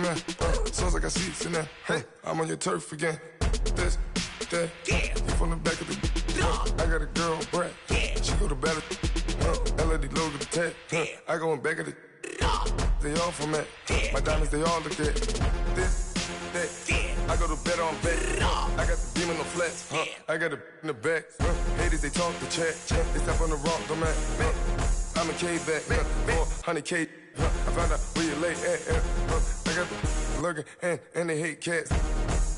command. Sounds like I see it in there. Hey, I'm on your turf again. This, that, you from the back of the. I got a girl, Brad. She go to battle. LED logo the tag. I go in back of the. They all from that. My diamonds, they all look at. This, that. I go to bed on bed. I got the demon on flats. I got a in the back. Haters, they talk the chat. They step on the rock, the man. I'm a K-back. 400K. I found out where you lay at. I got the lurking and they hate cats.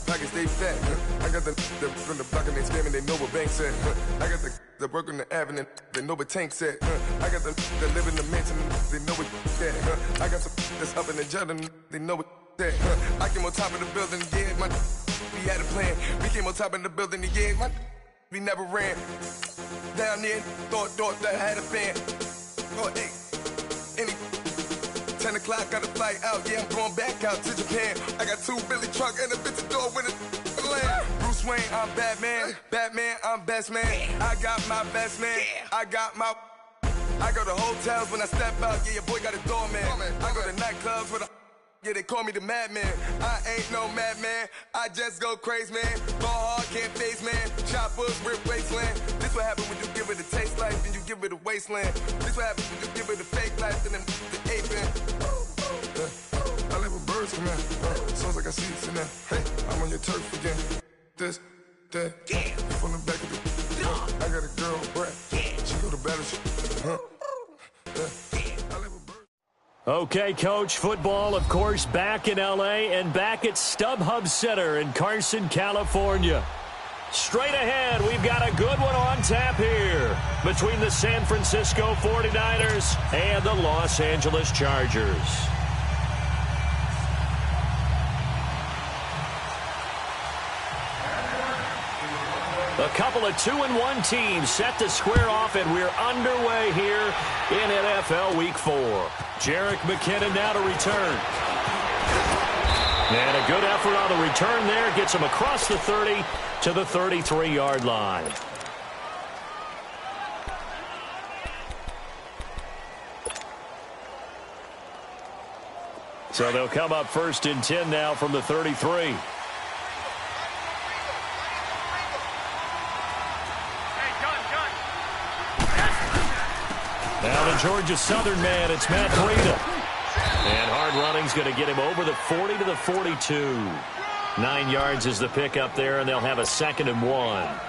Pockets stay fat. I got the from the block and they scamming. They know what banks at. I got the work on the avenue. They know what tanks at. I got the live in the mansion. They know what that. I got some that's up in the jungle. They know what that. I came on top of the building. Yeah, my we had a plan. We came on top of the building. Yeah, my we never ran. Down there, thought that had a fan. Oh, hey, any 10 o'clock, got a flight out. Yeah, I'm going back out to Japan. I got 2 Billy truck and a bitch door with a land. Bruce Wayne, I'm Batman. Batman, I'm best man. I got my best man. I got my. I go to hotels when I step out. Yeah, your boy got a doorman. I go to nightclubs with a. Yeah, they call me the madman. I ain't no madman. I just go crazy, man. Ball hard, can't face, man. Choppers, rip wasteland. This what happen when you give it a taste life and you give it a wasteland. This what happen when you give it a fake life and then the aping. I live with birds come in. Sounds like I see it in there. Hey, I'm on your turf again. This, that, from the back of the. I got a girl, Brad. She go to battle. Okay, Coach, football, of course, back in L.A. and back at StubHub Center in Carson, California. Straight ahead, we've got a good one on tap here between the San Francisco 49ers and the Los Angeles Chargers. A couple of 2-1 teams set to square off, and we're underway here in NFL Week 4. Jerick McKinnon now to return. And a good effort on the return there. Gets him across the 30 to the 33-yard line. So they'll come up 1st and 10 now from the 33. Now the Georgia Southern man, it's Matt Breida. And hard running's going to get him over the 40 to the 42. 9 yards is the pickup there, and they'll have a 2nd and 1.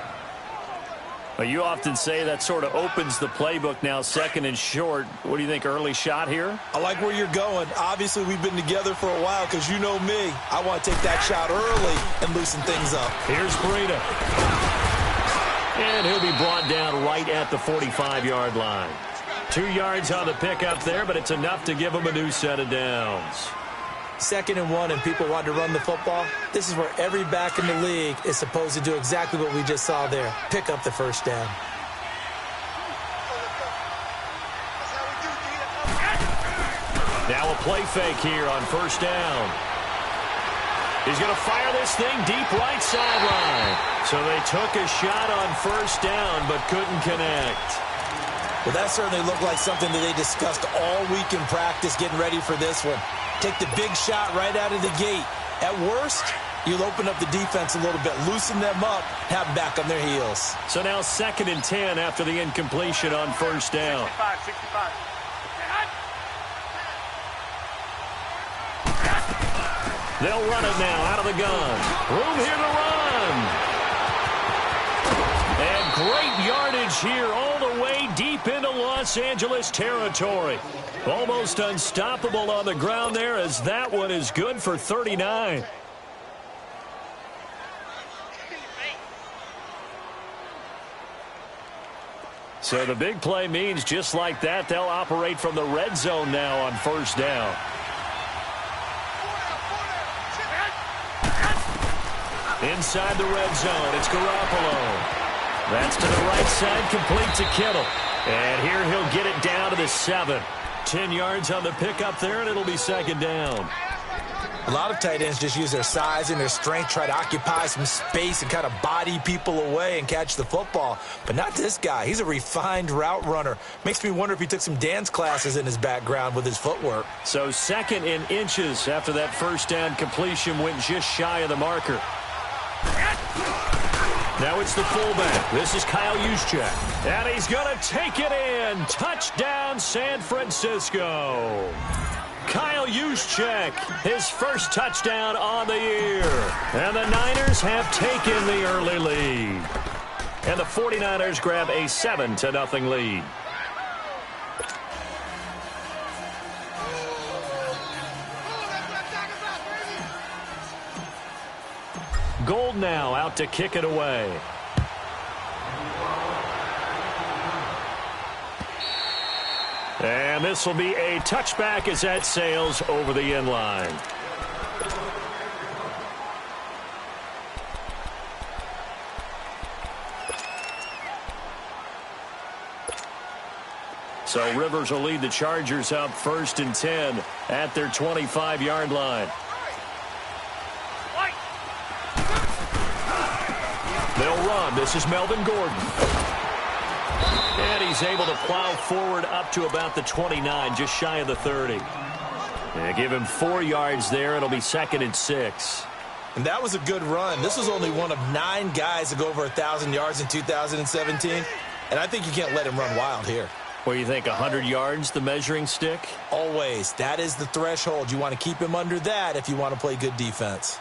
Well, you often say that sort of opens the playbook now, 2nd and short. What do you think, early shot here? I like where you're going. Obviously, we've been together for a while because you know me. I want to take that shot early and loosen things up. Here's Breida. And he'll be brought down right at the 45-yard line. 2 yards on the pickup there, but it's enough to give them a new set of downs. 2nd and 1 and people want to run the football. This is where every back in the league is supposed to do exactly what we just saw there. Pick up the first down. Now a play fake here on 1st down. He's going to fire this thing deep right sideline. So they took a shot on 1st down but couldn't connect. Well, that certainly looked like something that they discussed all week in practice getting ready for this one. Take the big shot right out of the gate. At worst, you'll open up the defense a little bit, loosen them up, have them back on their heels. So now 2nd and 10 after the incompletion on 1st down. 65. They'll run it now out of the gun. Room here to run. And great yardage here all the way deep into Los Angeles territory. Almost unstoppable on the ground there as that one is good for 39. So the big play means just like that, they'll operate from the red zone now on 1st down. Inside the red zone, it's Garoppolo. That's to the right side, complete to Kittle. And here he'll get it down to the 7. 10 yards on the pickup there, and it'll be 2nd down. A lot of tight ends just use their size and their strength, try to occupy some space and kind of body people away and catch the football. But not this guy. He's a refined route runner. Makes me wonder if he took some dance classes in his background with his footwork. So 2nd in inches after that first down completion went just shy of the marker. Now it's the fullback. This is Kyle Juszczyk. And he's going to take it in. Touchdown, San Francisco. Kyle Juszczyk, his first touchdown on the year. And the Niners have taken the early lead. And the 49ers grab a 7-0 lead. Gold now out to kick it away. And this will be a touchback as that sails over the end line. So Rivers will lead the Chargers up 1st and 10 at their 25-yard line. They'll run. This is Melvin Gordon. And he's able to plow forward up to about the 29, just shy of the 30. And give him 4 yards there. It'll be 2nd and 6. And that was a good run. This was only one of 9 guys to go over 1,000 yards in 2017. And I think you can't let him run wild here. What do you think, 100 yards, the measuring stick? Always. That is the threshold. You want to keep him under that if you want to play good defense.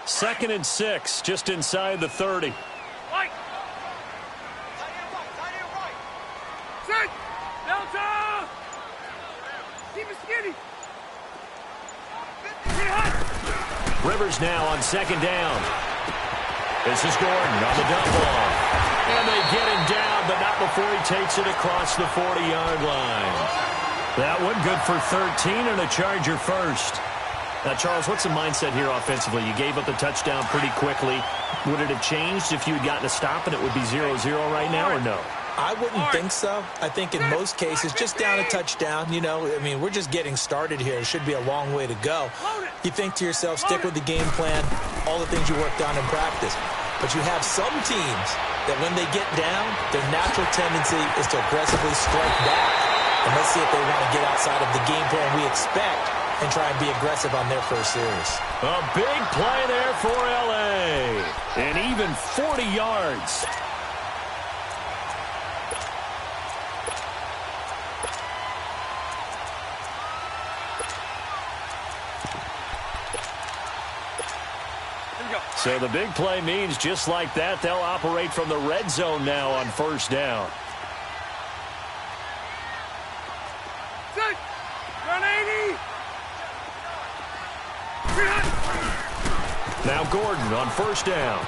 Second and 6, just inside the 30. Right. Set. Delta. Keep it skinny. Rivers now on 2nd down. This is Gordon on the dump ball. And they get him down, but not before he takes it across the 40-yard line. That one good for 13 and a Charger first. Now, Charles, what's the mindset here offensively? You gave up the touchdown pretty quickly. Would it have changed if you had gotten a stop and it would be 0-0 right now, or no? I wouldn't think so. I think in most cases, just down a touchdown, you know, I mean, we're just getting started here. It should be a long way to go. You think to yourself, stick with the game plan, all the things you worked on in practice. But you have some teams that when they get down, their natural tendency is to aggressively strike back. And let's see if they want to get outside of the game plan we expect and try and be aggressive on their first series. A big play there for L.A. And even 40 yards. So the big play means just like that, they'll operate from the red zone now on 1st down. Set. Run 80. Now Gordon on 1st down.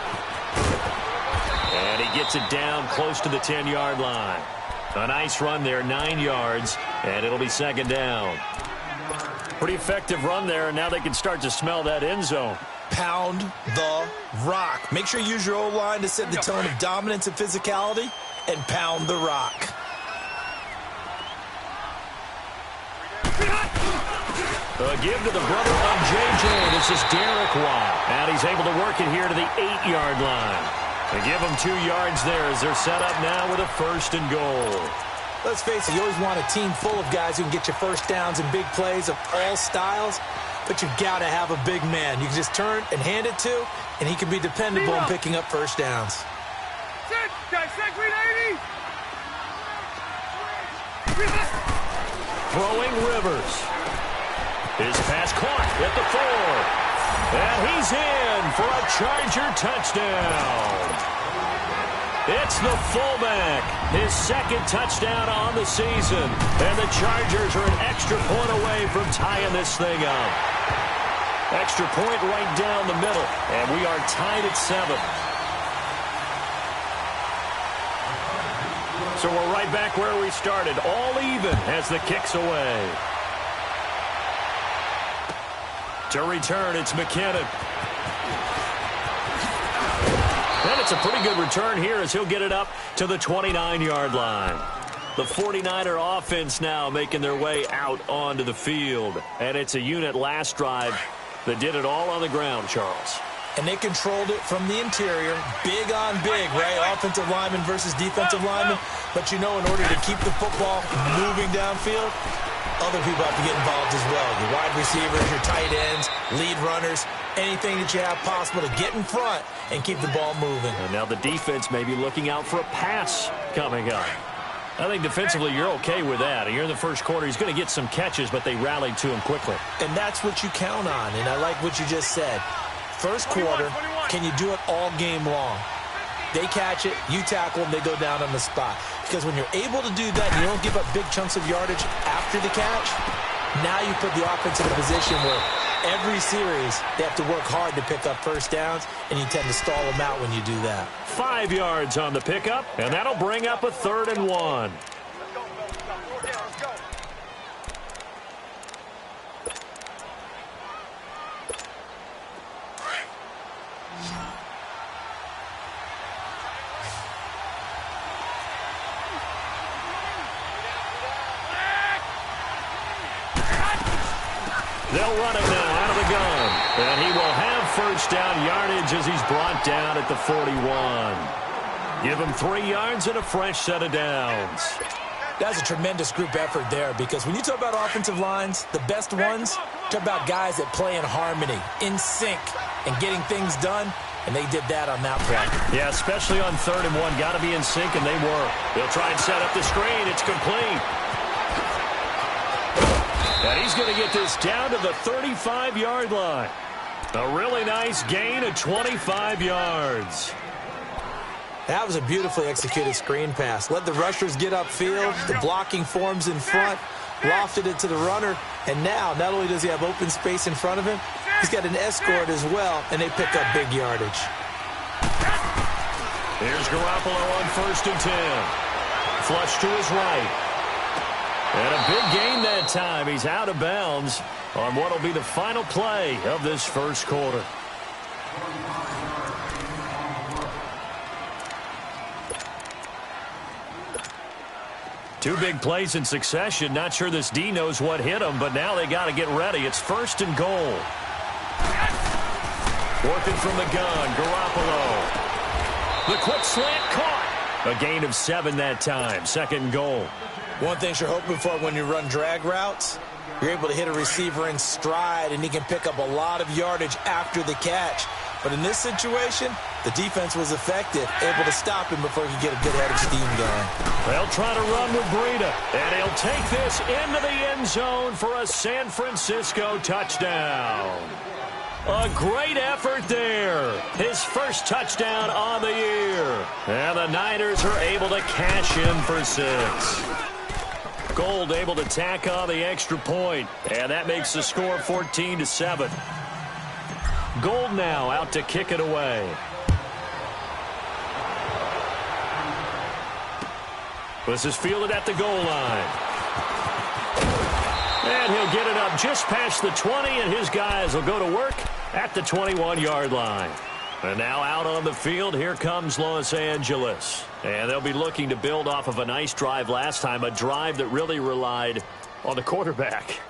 And he gets it down close to the 10-yard line. A nice run there, 9 yards, and it'll be 2nd down. Pretty effective run there, and now they can start to smell that end zone. Pound the rock. Make sure you use your O-line to set the tone of dominance and physicality, and pound the rock. A give to the brother of J.J. This is Derek Watt. And he's able to work it here to the 8-yard line. They give him 2 yards there as they're set up now with a 1st and goal. Let's face it, you always want a team full of guys who can get you first downs and big plays of all styles, but you've got to have a big man. You can just turn and hand it to, and he can be dependable in picking up first downs. Set. Guys, set. Green 80. Throwing Rivers. His pass caught at the 4. And he's in for a Charger touchdown. It's the fullback. His 2nd touchdown on the season. And the Chargers are an extra point away from tying this thing up. Extra point right down the middle. And we are tied at 7. So we're right back where we started. All even as the kick's away. To return, it's McKinnon. And it's a pretty good return here as he'll get it up to the 29-yard line. The 49er offense now making their way out onto the field. And it's a unit last drive that did it all on the ground, Charles. And they controlled it from the interior, big on big, right? Offensive lineman versus defensive lineman. But you know, in order to keep the football moving downfield, other people have to get involved as well. Your wide receivers, your tight ends, lead runners, anything that you have possible to get in front and keep the ball moving. And now the defense may be looking out for a pass coming up. I think defensively you're okay with that. You're in the first quarter. He's going to get some catches, but they rallied to him quickly. And that's what you count on, and I like what you just said. First quarter, can you do it all game long? They catch it, you tackle them, they go down on the spot. Because when you're able to do that, you don't give up big chunks of yardage after the catch, now you put the offense in a position where every series they have to work hard to pick up first downs, and you tend to stall them out when you do that. 5 yards on the pickup, and that'll bring up a 3rd and 1. They'll run it now out of the gun. And he will have first down yardage as he's brought down at the 41. Give him 3 yards and a fresh set of downs. That's a tremendous group effort there, because when you talk about offensive lines, the best ones, talk about guys that play in harmony, in sync, and getting things done, and they did that on that play. Yeah, especially on 3rd and 1. Got to be in sync, and they were. They'll try and set up the screen. It's complete. And he's going to get this down to the 35-yard line. A really nice gain of 25 yards. That was a beautifully executed screen pass. Let the rushers get upfield. The blocking forms in front. Lofted it to the runner. And now, not only does he have open space in front of him, he's got an escort as well, and they pick up big yardage. Here's Garoppolo on 1st and 10. Flush to his right. And a big gain that time. He's out of bounds on what will be the final play of this first quarter. Two big plays in succession. Not sure this D knows what hit him, but now they got to get ready. It's 1st and goal. Working from the gun, Garoppolo. The quick slant caught. A gain of 7 that time. 2nd and goal. One thing you're hoping for when you run drag routes, you're able to hit a receiver in stride, and he can pick up a lot of yardage after the catch. But in this situation, the defense was effective, able to stop him before he could get a good head of steam going. They'll try to run with Breida, and he'll take this into the end zone for a San Francisco touchdown. A great effort there. His first touchdown on the year. And the Niners are able to cash in for 6. Gold able to tack on the extra point, and that makes the score 14-7. Gold now out to kick it away. This is fielded at the goal line. And he'll get it up just past the 20, and his guys will go to work at the 21-yard line. And now out on the field, here comes Los Angeles. And they'll be looking to build off of a nice drive last time, a drive that really relied on the quarterback.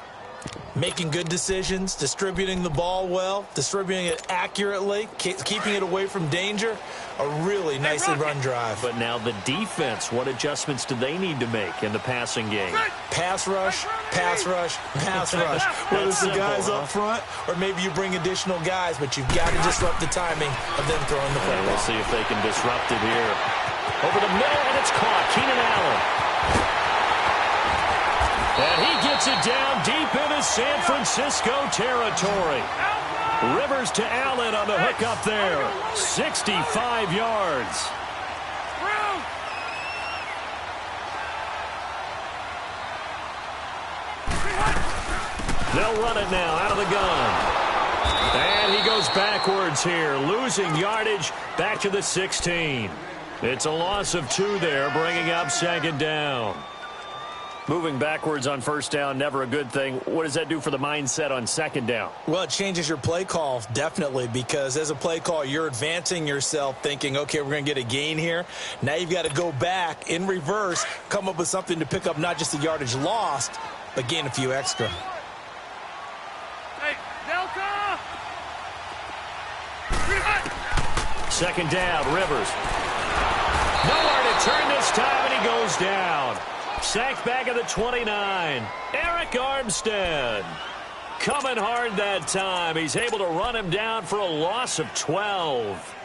Making good decisions, distributing the ball well, distributing it accurately, keeping it away from danger. A really nicely run drive. But now the defense, what adjustments do they need to make in the passing game? Pass rush, pass rush, pass rush. Whether it's the guys up front or maybe you bring additional guys, but you've got to disrupt the timing of them throwing the football. We'll see if they can disrupt it here. Over the middle, and it's caught. Keenan Allen. And he gets it down deep into San Francisco territory. Rivers to Allen on the hook up there. 65 yards. They'll run it now out of the gun. And he goes backwards here, losing yardage back to the 16. It's a loss of 2 there, bringing up 2nd down. Moving backwards on first down, never a good thing. What does that do for the mindset on second down? Well, it changes your play call, definitely, because as a play call, you're advancing yourself thinking, okay, we're going to get a gain here. Now you've got to go back in reverse, come up with something to pick up not just the yardage lost, but gain a few extra. Hey, Delta! Second down, Rivers. Nowhere to turn this time, and he goes down. Sacked back at the 29. Eric Armstead coming hard that time. He's able to run him down for a loss of 12.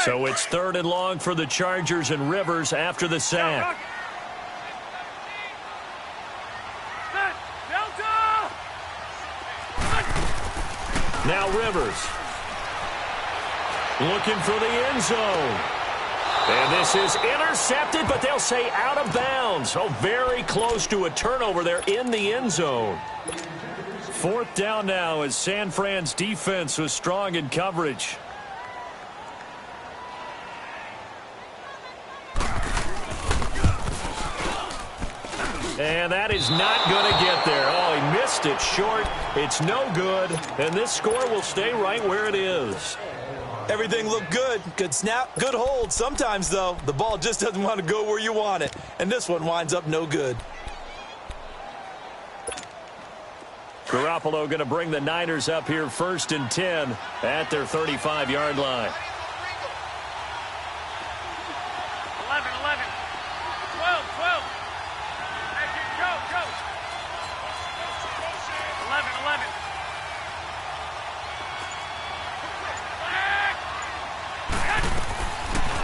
So it's 3rd and long for the Chargers and Rivers after the sack. Now Rivers looking for the end zone. And this is intercepted, but they'll say out of bounds. Oh, very close to a turnover there in the end zone. 4th down now as San Fran's defense was strong in coverage. And that is not going to get there. Oh, he missed it short. It's no good. And this score will stay right where it is. Everything looked good. Good snap, good hold. Sometimes, though, the ball just doesn't want to go where you want it. And this one winds up no good. Garoppolo going to bring the Niners up here 1st and 10 at their 35-yard line. 11, 11. 12, 12. Go, go. 11, 11.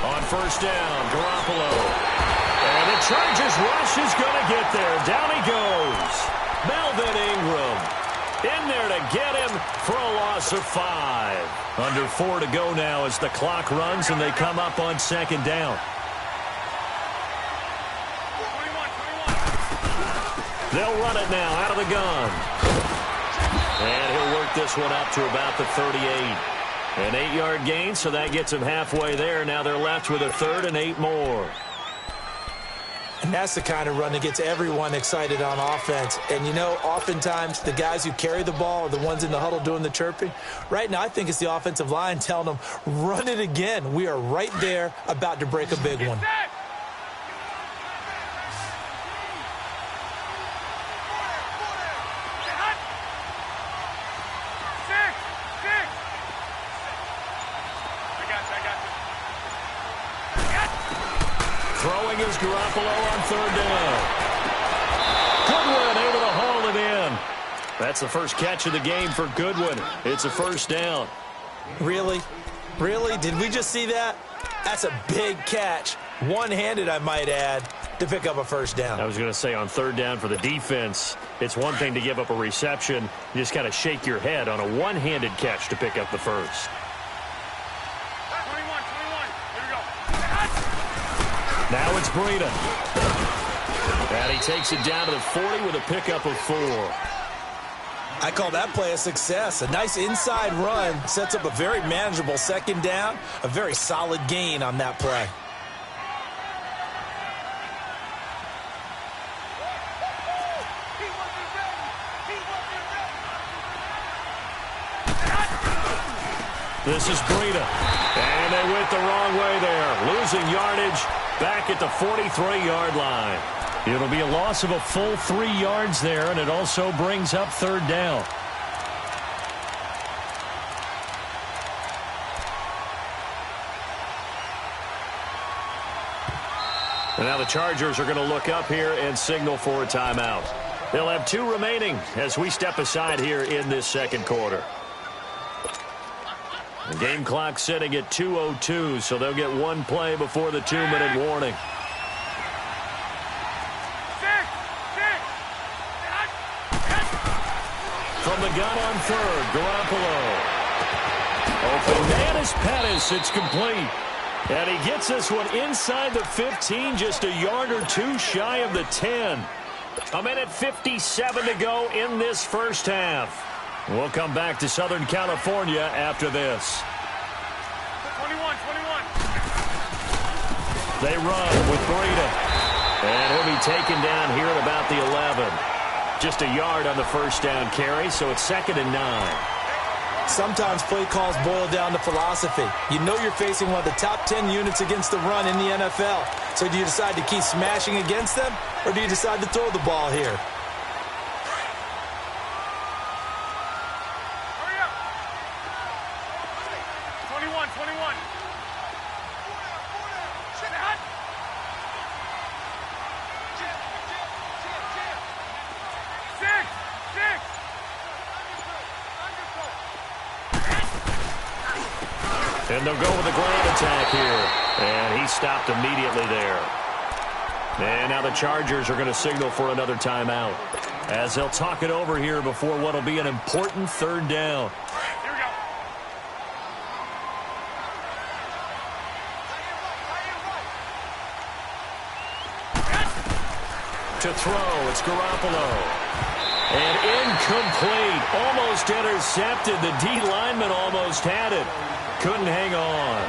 On first down, Garoppolo. And the Chargers rush is going to get there. Down he goes. Melvin Ingram in there to get him for a loss of 5. Under 4 to go now as the clock runs and they come up on 2nd down. 21, 21. They'll run it now out of the gun. And he'll work this one up to about the 38. An 8-yard gain, so that gets him halfway there. Now they're left with a 3rd and 8 more. And that's the kind of run that gets everyone excited on offense. And, you know, oftentimes the guys who carry the ball are the ones in the huddle doing the chirping. Right now, I think it's the offensive line telling them, run it again. We are right there about to break a big one. Throwing is Garoppolo on 3rd down. Goodwin able to haul it in. That's the first catch of the game for Goodwin. It's a 1st down. Really? Really? Did we just see that? That's a big catch. One-handed, I might add, to pick up a 1st down. I was going to say on 3rd down for the defense, it's one thing to give up a reception. You just kind of shake your head on a one-handed catch to pick up the 1st. Now it's Breida. And he takes it down to the 40 with a pickup of 4. I call that play a success. A nice inside run sets up a very manageable 2nd down. A very solid gain on that play. This is Breida. And they went the wrong way there. Losing yardage back at the 43-yard line. It'll be a loss of a full 3 yards there, and it also brings up 3rd down. And now the Chargers are going to look up here and signal for a timeout. They'll have 2 remaining as we step aside here in this 2nd quarter. The game clock sitting at 2:02, so they'll get 1 play before the 2-minute warning. From the gun on 3rd, Garoppolo. Open man is Pettis. It's complete. And he gets this one inside the 15, just a yard or 2 shy of the 10. A minute 57 to go in this 1st half. We'll come back to Southern California after this. 21. They run with Breida. And he'll be taken down here at about the 11. Just a yard on the first down carry, so it's 2nd and 9. Sometimes play calls boil down to philosophy. You know you're facing one of the top 10 units against the run in the NFL. So do you decide to keep smashing against them, or do you decide to throw the ball here? Hurry up. 21. And they'll go with a ground attack here. And he stopped immediately there. And now the Chargers are going to signal for another timeout, as they'll talk it over here before what will be an important 3rd down. Here we go. To throw, it's Garoppolo. And incomplete. Almost intercepted. The D lineman almost had it. Couldn't hang on.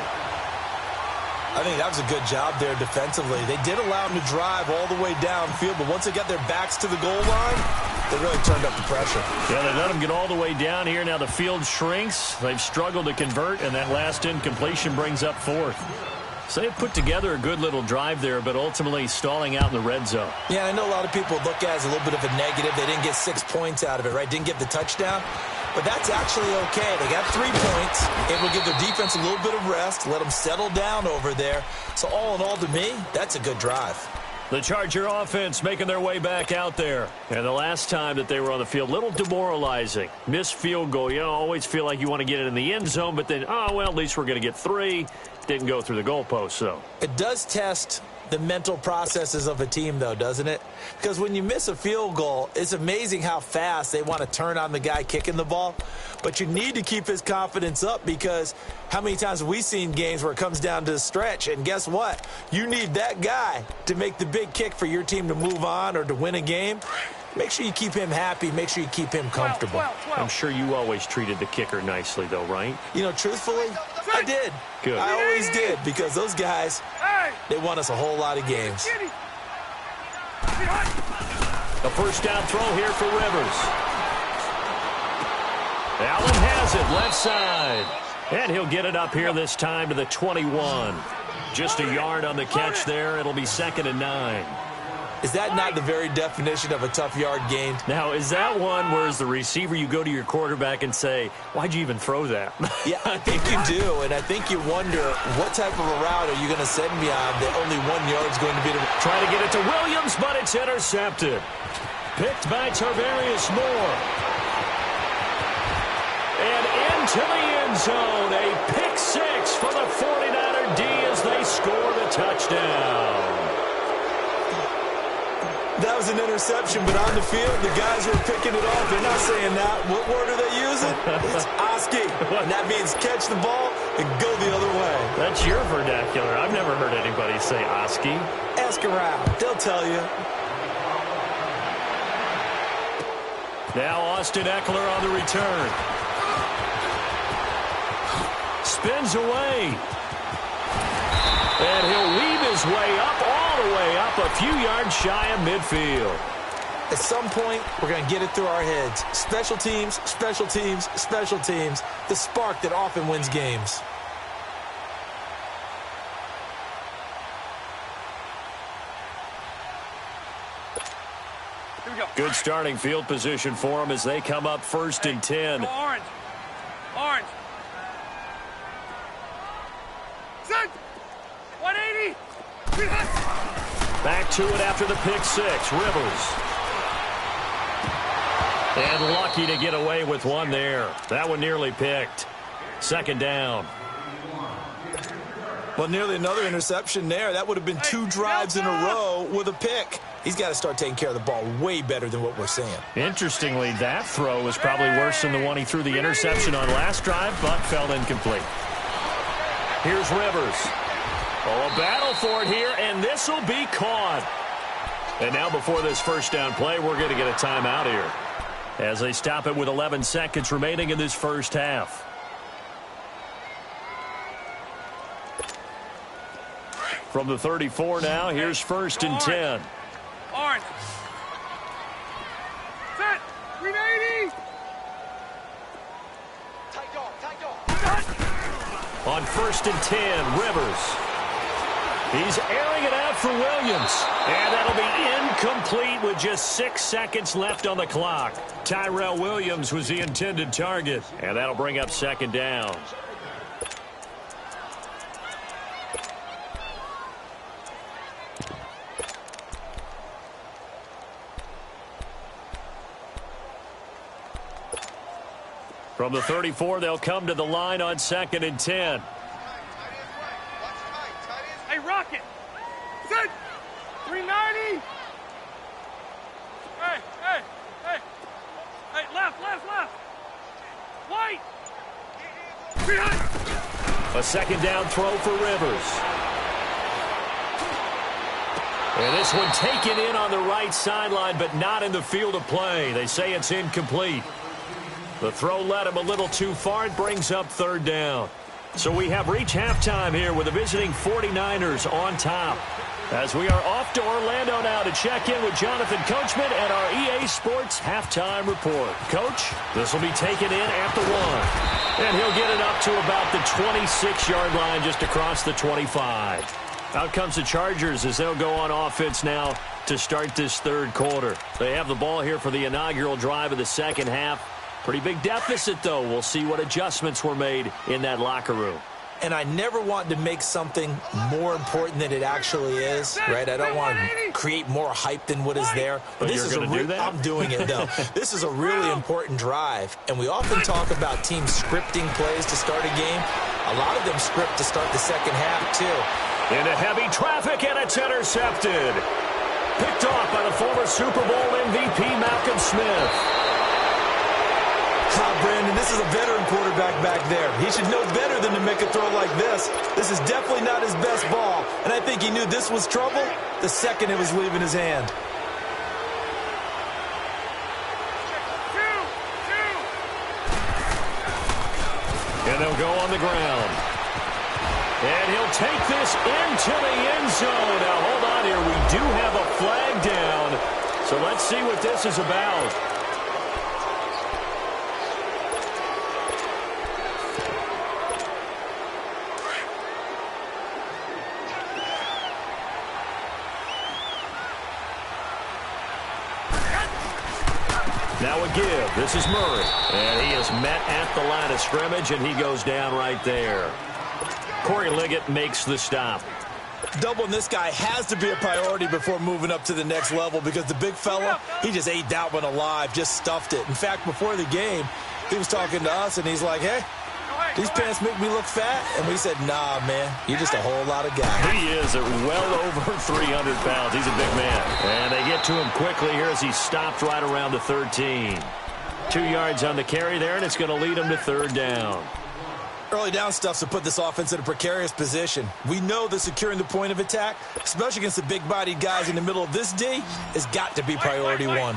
I think that was a good job there defensively. They did allow them to drive all the way downfield, but once they got their backs to the goal line, they really turned up the pressure. Yeah, they let them get all the way down here. Now the field shrinks. They've struggled to convert, and that last incompletion brings up 4th. So they put together a good little drive there, but ultimately stalling out in the red zone. Yeah, I know a lot of people look at it as a little bit of a negative. They didn't get 6 points out of it, right? Didn't get the touchdown. But that's actually okay. They got 3 points. It will give their defense a little bit of rest, let them settle down over there. So all in all, to me, that's a good drive. The Charger offense making their way back out there. And the last time that they were on the field, little demoralizing. Missed field goal. You always feel like you want to get it in the end zone, but then, oh, well, at least we're going to get 3. Didn't go through the goalpost, though. It does test the mental processes of a team, though, doesn't it? Because when you miss a field goal, it's amazing how fast they want to turn on the guy kicking the ball. But you need to keep his confidence up, because how many times have we seen games where it comes down to the stretch? And guess what? You need that guy to make the big kick for your team to move on or to win a game. Make sure you keep him happy. Make sure you keep him comfortable. 12. I'm sure you always treated the kicker nicely, though, right? You know, truthfully, I did. Good. I always did, because those guys, they won us a whole lot of games. A first down throw here for Rivers. Allen has it, left side. And he'll get it up here this time to the 21. Just a yard on the catch there. It'll be 2nd and 9. Is that not the very definition of a tough yard gained? Now, is that one where as the receiver you go to your quarterback and say, why'd you even throw that? Yeah, I think you do, and I think you wonder what type of a route are you going to send me on that only 1 yard's going to be to try to get it to Williams, but it's intercepted. Picked by Tarvarius Moore. And into the end zone, a pick 6 for the 49er D as they score the touchdown. That was an interception, but on the field, the guys who are picking it off, they're not saying that. What word are they using? It's Oski. And that means catch the ball and go the other way. That's your vernacular. I've never heard anybody say Oski. Ask around. They'll tell you. Now Austin Eckler on the return. Spins away. And he'll weave his way up, all the way up, a few yards shy of midfield. At some point, we're going to get it through our heads. Special teams, special teams, special teams. The spark that often wins games. Here we go. Good starting field position for them as they come up 1st and 10. Go orange. Orange. Set. 180. Back to it after the pick 6. Rivers. And lucky to get away with one there. That one nearly picked. 2nd down. Well, nearly another interception there. That would have been 2 drives in a row with a pick. He's got to start taking care of the ball way better than what we're seeing. Interestingly, that throw was probably worse than the one he threw the interception on last drive, but fell incomplete. Here's Rivers. Oh, a battle for it here, and this will be caught. And now before this first down play, we're going to get a timeout here. as they stop it with 11 seconds remaining in this first half. From the 34 now, here's 1st and 10. Orange. Set. 380. On 1st and 10, Rivers. He's airing it out for Williams. And that'll be incomplete with just 6 seconds left on the clock. Tyrell Williams was the intended target. And that'll bring up 2nd down. From the 34, they'll come to the line on 2nd and 10. Hey, Rocket. Set. 390. Hey. Hey, left. White. A 2nd down throw for Rivers. And this one taken in on the right sideline, but not in the field of play. They say it's incomplete. The throw led him a little too far. It brings up 3rd down. So we have reached halftime here with the visiting 49ers on top. As we are off to Orlando now to check in with Jonathan Coachman and our EA Sports Halftime Report. Coach, this will be taken in at the 1. And he'll get it up to about the 26-yard line just across the 25. Out comes the Chargers as they'll go on offense now to start this 3rd quarter. They have the ball here for the inaugural drive of the 2nd half. Pretty big deficit, though. We'll see what adjustments were made in that locker room. And I never want to make something more important than it actually is, right? I don't want to create more hype than what is there. But this is I'm doing it, though. This is a really important drive. And we often talk about teams scripting plays to start a game. A lot of them script to start the 2nd half, too. Into heavy traffic, and it's intercepted. Picked off by the former Super Bowl MVP, Malcolm Smith. Brandon, this is a veteran quarterback back there. He should know better than to make a throw like this. This is definitely not his best ball, and I think he knew this was trouble the second it was leaving his hand. And they'll go on the ground. And he'll take this into the end zone. Now, hold on here. We do have a flag down, so let's see what this is about. Now a give. This is Murray. And he is met at the line of scrimmage, and he goes down right there. Corey Liggett makes the stop. Doubling this guy has to be a priority before moving up to the next level because the big fella, he just ate that one alive, just stuffed it. In fact, before the game, he was talking to us, and he's like, hey, these pants make me look fat. And we said, nah, man, you're just a whole lot of guy. He is at well over 300 pounds. He's a big man. And they get to him quickly here as he stopped right around the 13. 2 yards on the carry there, and it's going to lead him to 3rd down. Early down stuff to put this offense in a precarious position. We know that securing the point of attack, especially against the big-bodied guys in the middle of this D, has got to be priority 1. 12.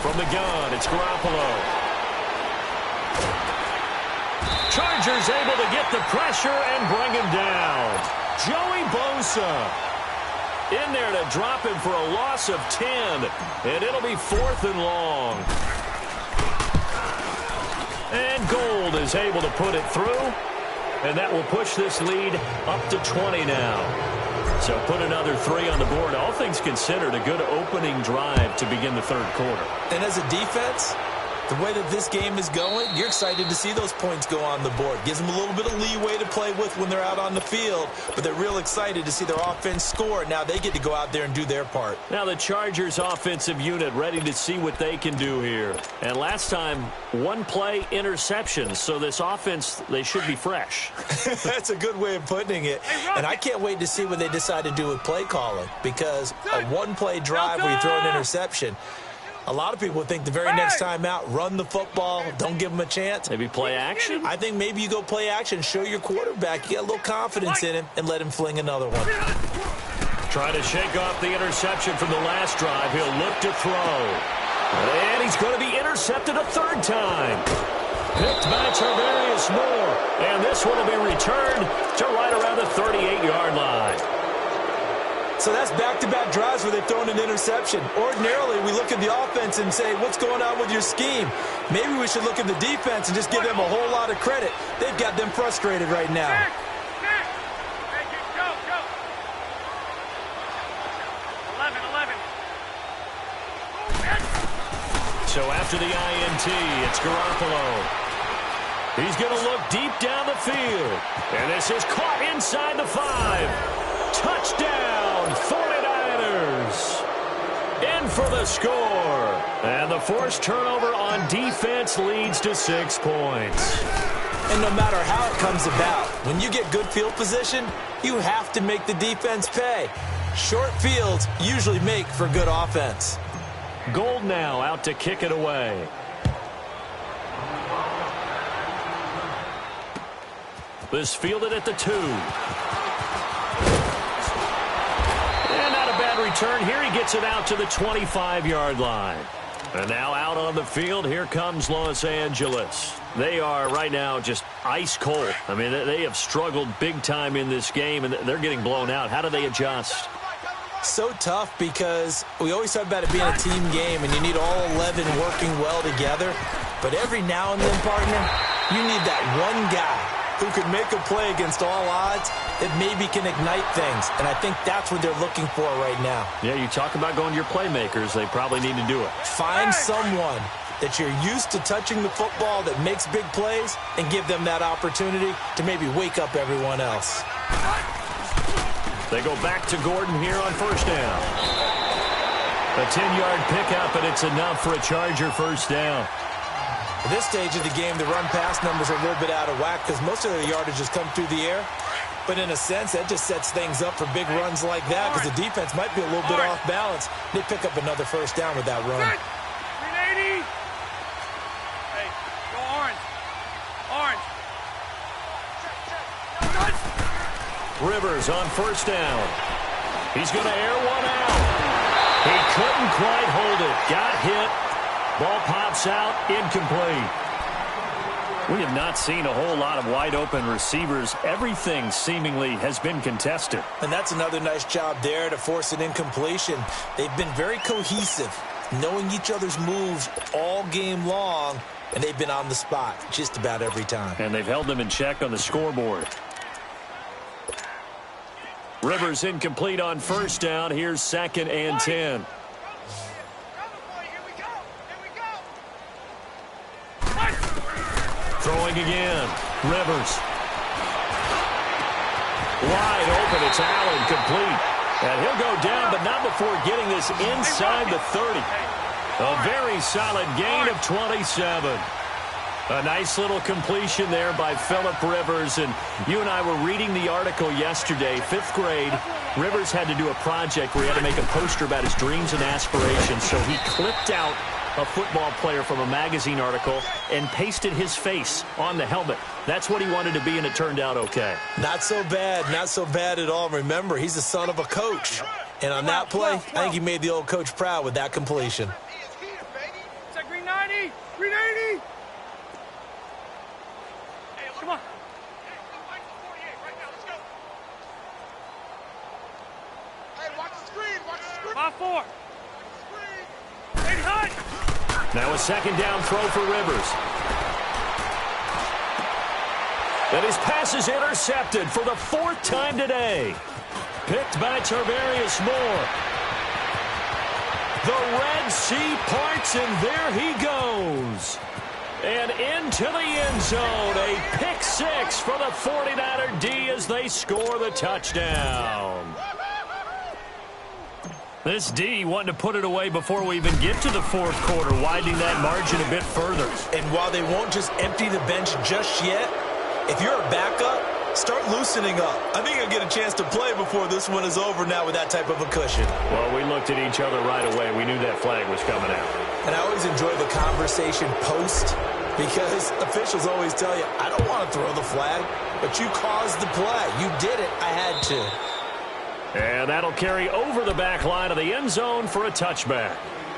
From the gun, it's Garoppolo. Chargers able to get the pressure and bring him down. Joey Bosa in there to drop him for a loss of 10. And it'll be 4th and long. And Gold is able to put it through. And that will push this lead up to 20 now. So put another 3 on the board. All things considered, a good opening drive to begin the 3rd quarter. And as a defense, the way that this game is going, you're excited to see those points go on the board. Gives them a little bit of leeway to play with when they're out on the field, but they're real excited to see their offense score. Now they get to go out there and do their part. Now the Chargers offensive unit ready to see what they can do here. And last time, 1 play interception, so this offense, they should be fresh. That's a good way of putting it. And I can't wait to see what they decide to do with play calling, because a 1-play drive where you throw an interception, A lot of people think the very next time out, run the football, don't give them a chance. Maybe play action? I think maybe you go play action, show your quarterback, you get a little confidence in him, and let him fling another one. Try to shake off the interception from the last drive. He'll look to throw. And he's going to be intercepted a third time. Picked by Tarvarius Moore. And this one will be returned to right around the 38-yard line. So that's back-to-back drives where they've thrown an interception. Ordinarily, we look at the offense and say, what's going on with your scheme? Maybe we should look at the defense and just give them a whole lot of credit. They've got them frustrated right now. So after the INT, it's Garoppolo. He's going to look deep down the field. And this is caught inside the 5. Touchdown, 49ers. In for the score. And the forced turnover on defense leads to 6 points. And no matter how it comes about, when you get good field position, you have to make the defense pay. Short fields usually make for good offense. Gold now out to kick it away. This fielded at the 2. And not a bad return. Here he gets it out to the 25-yard line. And now out on the field, here comes Los Angeles. They are right now just ice cold. I mean, they have struggled big time in this game, and they're getting blown out. How do they adjust? So tough because we always talk about it being a team game and you need all 11 working well together. But every now and then, partner, you need that one guy who can make a play against all odds that maybe can ignite things. And I think that's what they're looking for right now. Yeah, you talk about going to your playmakers. They probably need to do it. Find someone that you're used to touching the football that makes big plays and give them that opportunity to maybe wake up everyone else. They go back to Gordon here on first down. A 10-yard pickup, and it's enough for a Charger first down. At this stage of the game, the run-pass numbers are a little bit out of whack because most of their yardage has come through the air. But in a sense, that just sets things up for big runs like that because the defense might be a little bit off balance. They pick up another first down with that run. 380. Hey, go orange. Orange. Rivers on first down. He's going to air one out. He couldn't quite hold it. Got hit. Ball pops out. Incomplete. We have not seen a whole lot of wide-open receivers. Everything seemingly has been contested. And that's another nice job there to force an incompletion. They've been very cohesive, knowing each other's moves all game long, and they've been on the spot just about every time. And they've held them in check on the scoreboard. Rivers incomplete on first down. Here's 2nd and 10. Throwing again. Rivers. Wide open. It's Allen, complete. And he'll go down, but not before getting this inside the 30. A very solid gain of 27. A nice little completion there by Phillip Rivers. And you and I were reading the article yesterday, 5th grade. Rivers had to do a project where he had to make a poster about his dreams and aspirations. So he clipped out a football player from a magazine article and pasted his face on the helmet. That's what he wanted to be, and it turned out okay. Not so bad. Not so bad at all. Remember, he's the son of a coach. And on that play, I think he made the old coach proud with that completion. It's like 390. 380. Come on. Hey, watch the screen. Watch the screen. 5-4. Hey, hut. Now a 2nd down throw for Rivers. And his pass is intercepted for the 4th time today. Picked by Tarvarius Moore. The Red Sea parts, and there he goes. And into the end zone. A pick 6 for the 49er D as they score the touchdown. This D wanting to put it away before we even get to the 4th quarter, widening that margin a bit further. And while they won't just empty the bench just yet, if you're a backup, Start loosening up. I think I'll get a chance to play before this one is over now with that type of a cushion. Well, we looked at each other right away. We knew that flag was coming out. And I always enjoy the conversation post because officials always tell you, I don't want to throw the flag, but you caused the play. You did it. I had to. And that'll carry over the back line of the end zone for a touchback.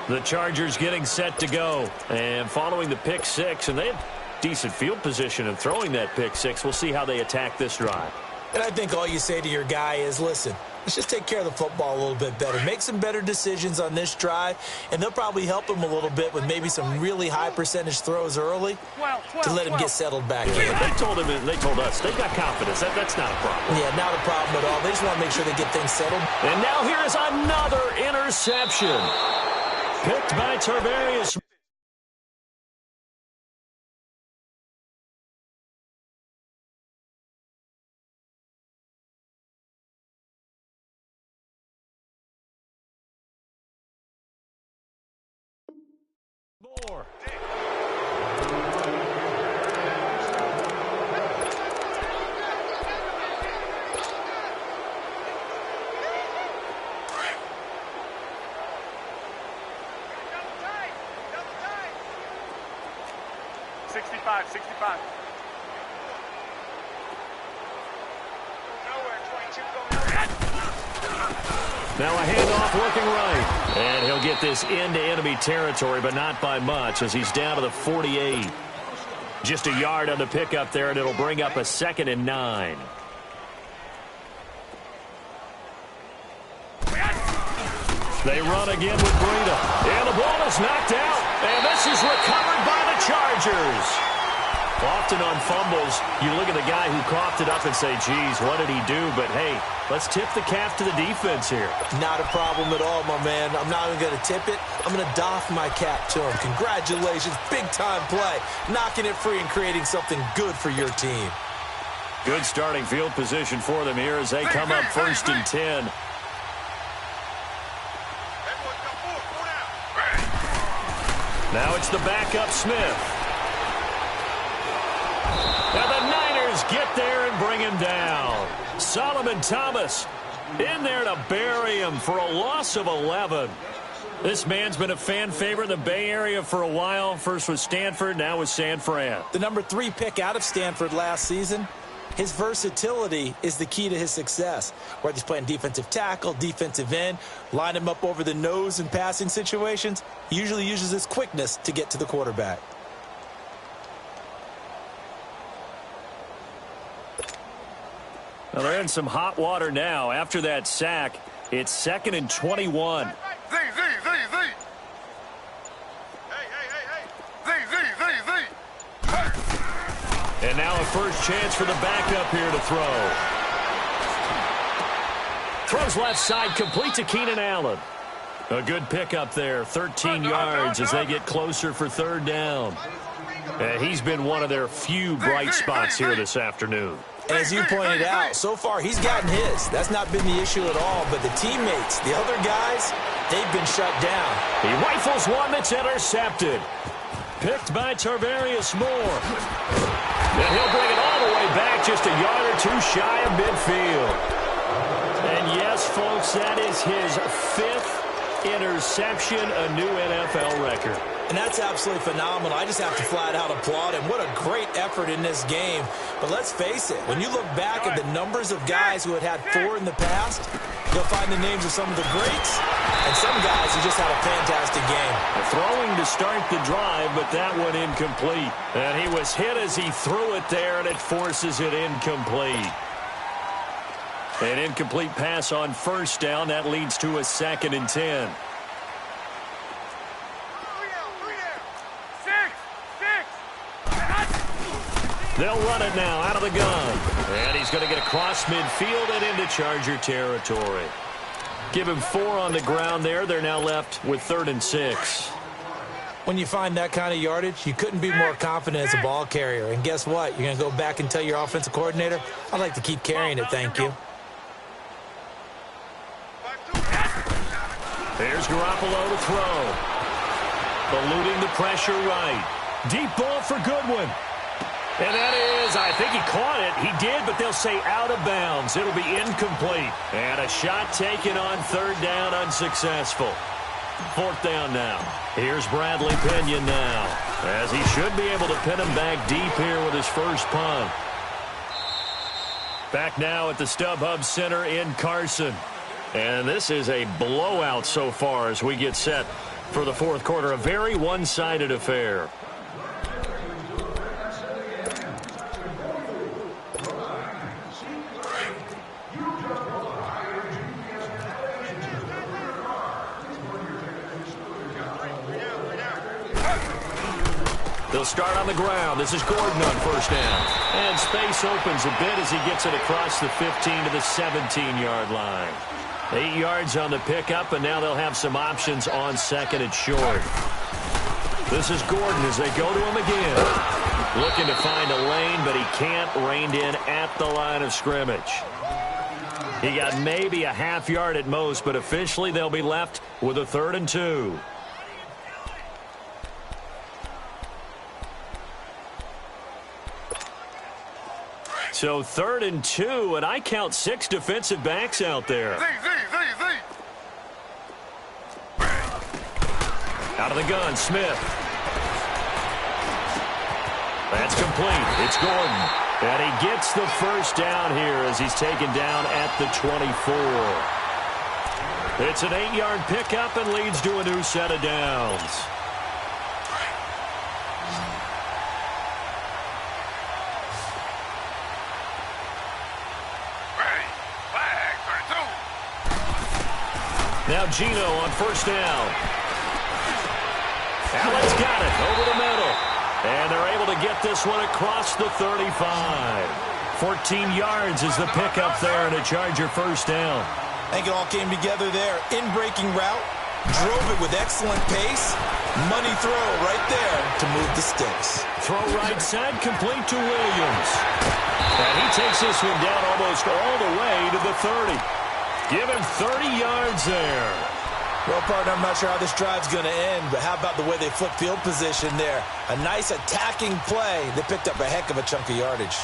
The Chargers getting set to go. And following the pick six, and they have decent field position in throwing that pick six. We'll see how they attack this drive. And I think all you say to your guy is, listen, let's just take care of the football a little bit better. Make some better decisions on this drive, and they'll probably help him a little bit with maybe some really high percentage throws early to let him get settled back in. They told us they've got confidence. That's not a problem. Yeah, not a problem at all. They just want to make sure they get things settled. And now here is another interception. Picked by Tarvarius. More. Now a handoff looking right. And he'll get this into enemy territory, but not by much as he's down to the 48. Just a yard on the pickup there, and it'll bring up a 2nd and 9. They run again with Breida. And the ball is knocked out. And this is recovered by the Chargers. Often on fumbles, you look at the guy who coughed it up and say, geez, what did he do? But, hey, let's tip the cap to the defense here. Not a problem at all, my man. I'm not even going to tip it. I'm going to doff my cap to him. Congratulations. Big-time play. Knocking it free and creating something good for your team. Good starting field position for them here as they come up 1st and 10. Now it's the backup Smith. And the Niners get there and bring him down. Solomon Thomas in there to bury him for a loss of 11. This man's been a fan favorite in the Bay Area for a while. First with Stanford, now with San Fran. The number 3 pick out of Stanford last season. His versatility is the key to his success. Whether he's playing defensive tackle, defensive end, line him up over the nose in passing situations, he usually uses his quickness to get to the quarterback. Well, they're in some hot water now. After that sack, it's 2nd and 21. Z. And now a first chance for the backup here to throw. Throws left side, complete to Keenan Allen. A good pickup there, 13 yards as they get closer for 3rd down. He's been one of their few bright spots here this afternoon. And as you pointed out, so far he's gotten his. That's not been the issue at all. But the teammates, the other guys, they've been shut down. He rifles one that's intercepted. Picked by Tarvarius Moore. And he'll bring it all the way back just a yard or two shy of midfield. And yes, folks, that is his 5th interception, a new NFL record. And that's absolutely phenomenal. I just have to flat out applaud him. What a great effort in this game. But let's face it, when you look back at the numbers of guys who had 4 in the past, you'll find the names of some of the greats and some guys who just had a fantastic game. Throwing to start the drive, but that one incomplete. And he was hit as he threw it there, and it forces it incomplete. An incomplete pass on 1st down. That leads to a 2nd and 10. They'll run it now out of the gun. And he's going to get across midfield and into Charger territory. Give him 4 on the ground there. They're now left with 3rd and 6. When you find that kind of yardage, you couldn't be more confident as a ball carrier. And guess what? You're going to go back and tell your offensive coordinator, I'd like to keep carrying it, thank you. There's Garoppolo to throw. Eluding the pressure right. Deep ball for Goodwin. And that is, I think he caught it. He did, but they'll say out of bounds. It'll be incomplete. And a shot taken on third down, unsuccessful. Fourth down now. Here's Bradley Pinion now, as he should be able to pin him back deep here with his first punt. Back now at the StubHub Center in Carson. And this is a blowout so far as we get set for the fourth quarter. A very one-sided affair. They'll start on the ground. This is Gordon on first down. And space opens a bit as he gets it across the 15 to the 17-yard line. 8 yards on the pickup, and now they'll have some options on second and short. This is Gordon as they go to him again. Looking to find a lane, but he can't. Reined in at the line of scrimmage. He got maybe a half yard at most, but officially they'll be left with a 3rd and 2. So 3rd and 2, and I count 6 defensive backs out there. Out of the gun, Smith. That's complete. It's Gordon. And he gets the first down here as he's taken down at the 24. It's an 8-yard pickup and leads to a new set of downs. Now Gino on first down. Allen's got it over the middle. And they're able to get this one across the 35. 14 yards is the pickup there and a Charger first down. I think it all came together there. In-breaking route. Drove it with excellent pace. Money throw right there to move the sticks. Throw right side complete to Williams. And he takes this one down almost all the way to the 30. Give him 30 yards there. Well, partner, I'm not sure how this drive's going to end, but how about the way they flip field position there? A nice attacking play. They picked up a heck of a chunk of yardage.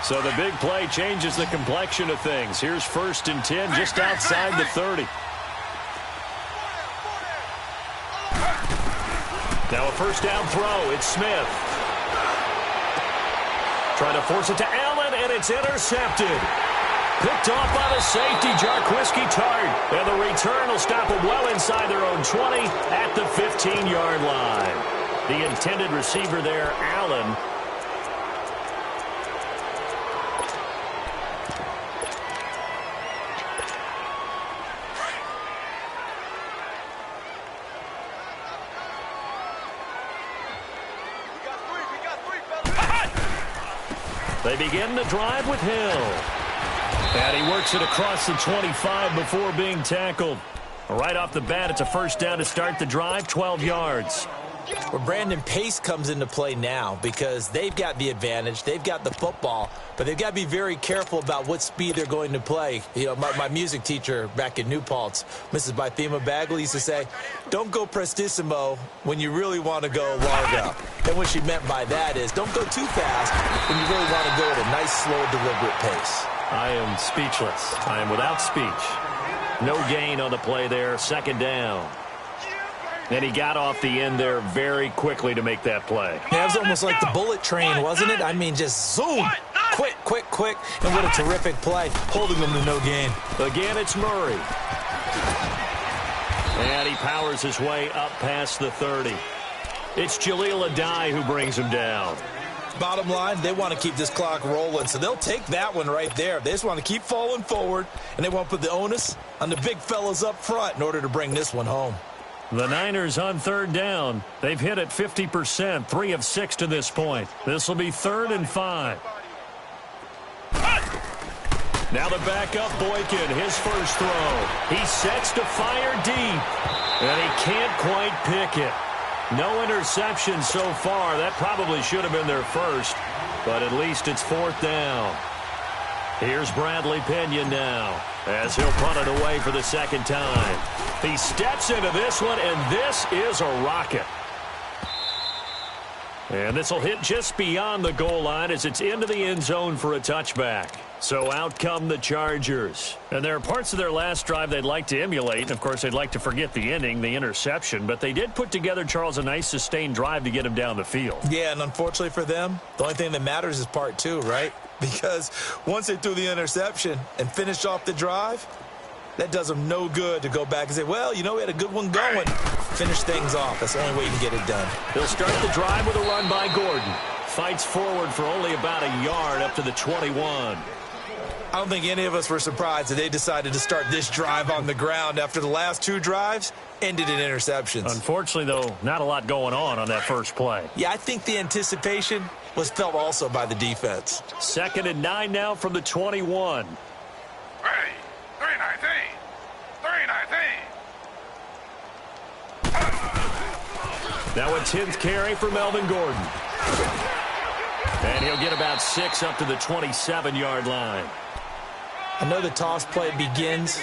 So the big play changes the complexion of things. Here's 1st and 10 just outside the 30. Now a first down throw. It's Smith. Trying to force it to Allen, and it's intercepted. Picked off by the safety, Jarquiski Tart. And the return will stop them well inside their own 20 at the 15-yard line. The intended receiver there, Allen. They begin the drive with Hill. And he works it across the 25 before being tackled. Right off the bat, it's a first down to start the drive, 12 yards. Well, Brandon, pace comes into play now because they've got the advantage. They've got the football, but they've got to be very careful about what speed they're going to play. You know, my music teacher back in New Paltz, Mrs. Bythema Bagley, used to say, don't go prestissimo when you really want to go largo. And what she meant by that is don't go too fast when you really want to go at a nice, slow, deliberate pace. I am speechless. I am without speech. No gain on the play there. Second down. And he got off the end there very quickly to make that play. Yeah, it was almost like the bullet train, wasn't it? I mean, just zoom. Quick, quick, quick. And what a terrific play, holding them to no gain. Again, it's Murray. And he powers his way up past the 30. It's Jaleel Adai who brings him down. Bottom line, they want to keep this clock rolling, so they'll take that one right there. They just want to keep falling forward, and they want to put the onus on the big fellas up front in order to bring this one home. The Niners on third down. They've hit it 50%, 3 of 6 to this point. This will be 3rd and 5. Now the backup Boykin, his first throw. He sets to fire deep, and he can't quite pick it. No interception so far. That probably should have been their first, but at least it's 4th down. Here's Bradley Pinion now as he'll punt it away for the second time. He steps into this one, and this is a rocket. And this will hit just beyond the goal line as it's into the end zone for a touchback. So out come the Chargers. And there are parts of their last drive they'd like to emulate. And, of course, they'd like to forget the ending, the interception. But they did put together, Charles, a nice sustained drive to get him down the field. Yeah, and unfortunately for them, the only thing that matters is part two, right? Because once they threw the interception and finished off the drive, that does them no good to go back and say, well, you know, we had a good one going. Finish things off. That's the only way you can get it done. They'll start the drive with a run by Gordon. Fights forward for only about a yard up to the 21. I don't think any of us were surprised that they decided to start this drive on the ground after the last two drives ended in interceptions. Unfortunately, though, not a lot going on that first play. Yeah, I think the anticipation was felt also by the defense. 2nd and 9 now from the 21. Ready. 319. 319. Now a 10th carry for Melvin Gordon. And he'll get about 6 up to the 27-yard line. I know the toss play begins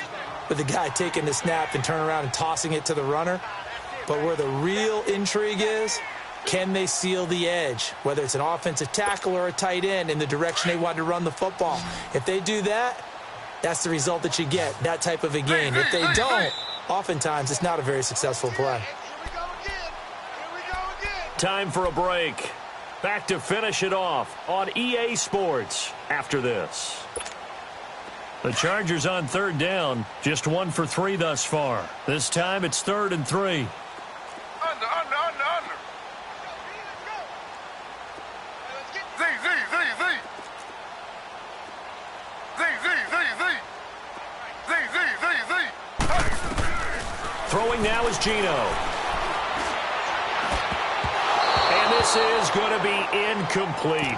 with the guy taking the snap and turning around and tossing it to the runner. But where the real intrigue is, can they seal the edge, whether it's an offensive tackle or a tight end in the direction they want to run the football? If they do that, that's the result that you get, that type of a game. If they don't, oftentimes it's not a very successful play. Time for a break. Back to finish it off on EA Sports after this. The Chargers on 3rd down, just 1 for 3 thus far. This time it's 3rd and 3. Under. Throwing now is Geno. And this is going to be incomplete.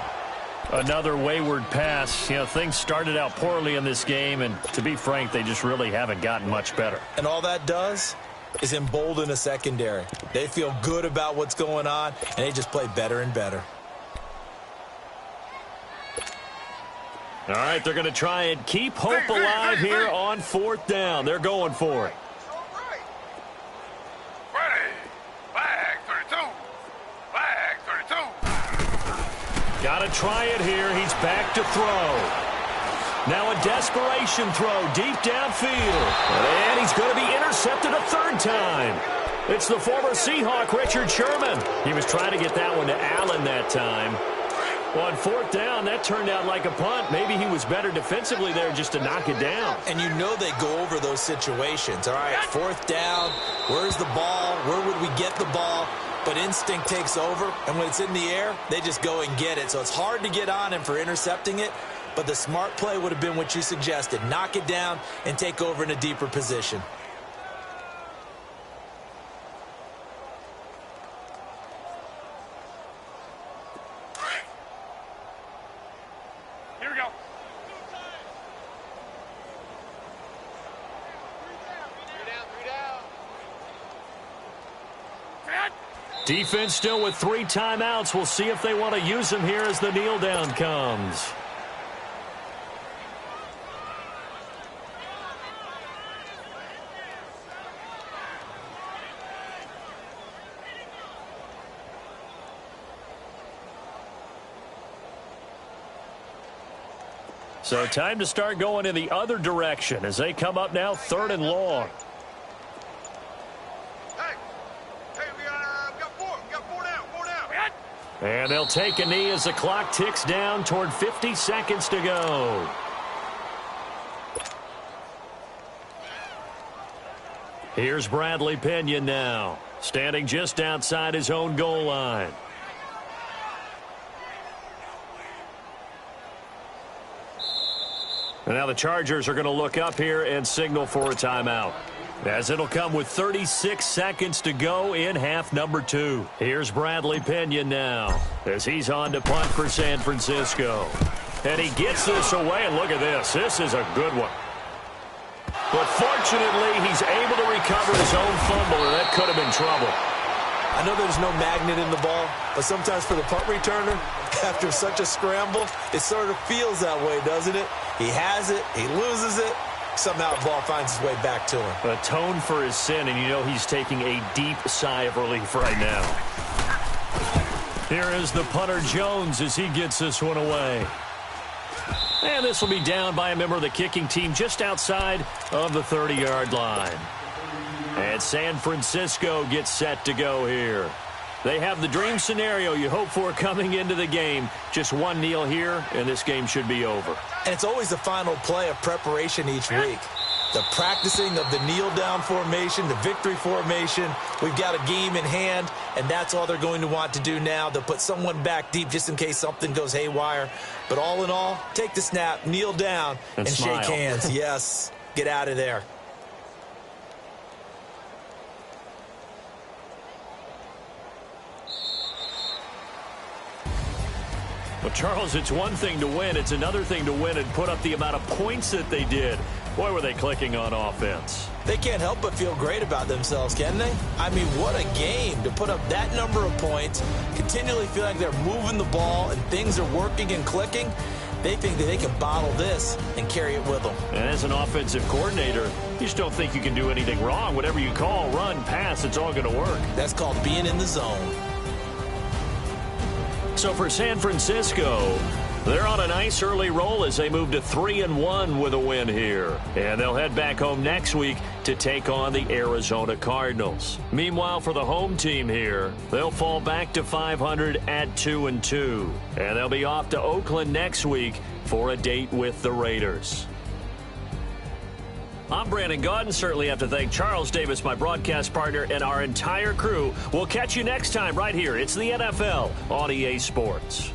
Another wayward pass. You know, things started out poorly in this game, and to be frank, they just really haven't gotten much better. And all that does is embolden a secondary. They feel good about what's going on, and they just play better and better. All right, they're going to try and keep hope alive here on 4th down. They're going for it. Got to try it here. He's back to throw. Now a desperation throw deep downfield. And he's going to be intercepted a 3rd time. It's the former Seahawk, Richard Sherman. He was trying to get that one to Allen that time. Well, on 4th down, that turned out like a punt. Maybe he was better defensively there just to knock it down. And you know they go over those situations. All right, 4th down, where's the ball? Where would we get the ball? But instinct takes over, and when it's in the air, they just go and get it. So it's hard to get on him for intercepting it, but the smart play would have been what you suggested. Knock it down and take over in a deeper position. Here we go. Defense still with 3 timeouts. We'll see if they want to use them here as the kneel down comes. So time to start going in the other direction as they come up now 3rd and long. And they'll take a knee as the clock ticks down toward 50 seconds to go. Here's Bradley Pinion now, standing just outside his own goal line. And now the Chargers are going to look up here and signal for a timeout, as it'll come with 36 seconds to go in half number 2. Here's Bradley Pinion now as he's on to punt for San Francisco. And he gets this away, and look at this. This is a good one. But fortunately, he's able to recover his own fumble, and that could have been trouble. I know there's no magnet in the ball, but sometimes for the punt returner, after such a scramble, it sort of feels that way, doesn't it? He has it, he loses it, somehow the ball finds its way back to him. Atone for his sin, and you know he's taking a deep sigh of relief right now. Here is the punter Jones as he gets this one away. And this will be down by a member of the kicking team just outside of the 30-yard line. And San Francisco gets set to go here. They have the dream scenario you hope for coming into the game. Just one kneel here, and this game should be over. And it's always the final play of preparation each week. The practicing of the kneel-down formation, the victory formation. We've got a game in hand, and that's all they're going to want to do now. They'll put someone back deep just in case something goes haywire. But all in all, take the snap, kneel down, and shake hands. Yes, get out of there. Well, Charles, it's one thing to win. It's another thing to win and put up the amount of points that they did. Boy, were they clicking on offense. They can't help but feel great about themselves, can they? I mean, what a game to put up that number of points, continually feel like they're moving the ball and things are working and clicking. They think that they can bottle this and carry it with them. And as an offensive coordinator, you just don't think you can do anything wrong. Whatever you call, run, pass, it's all going to work. That's called being in the zone. So for San Francisco, they're on a nice early roll as they move to 3-1 with a win here. And they'll head back home next week to take on the Arizona Cardinals. Meanwhile, for the home team here, they'll fall back to 500 at 2-2. And they'll be off to Oakland next week for a date with the Raiders. I'm Brandon Gaudin. Certainly have to thank Charles Davis, my broadcast partner, and our entire crew. We'll catch you next time right here. It's the NFL on EA Sports.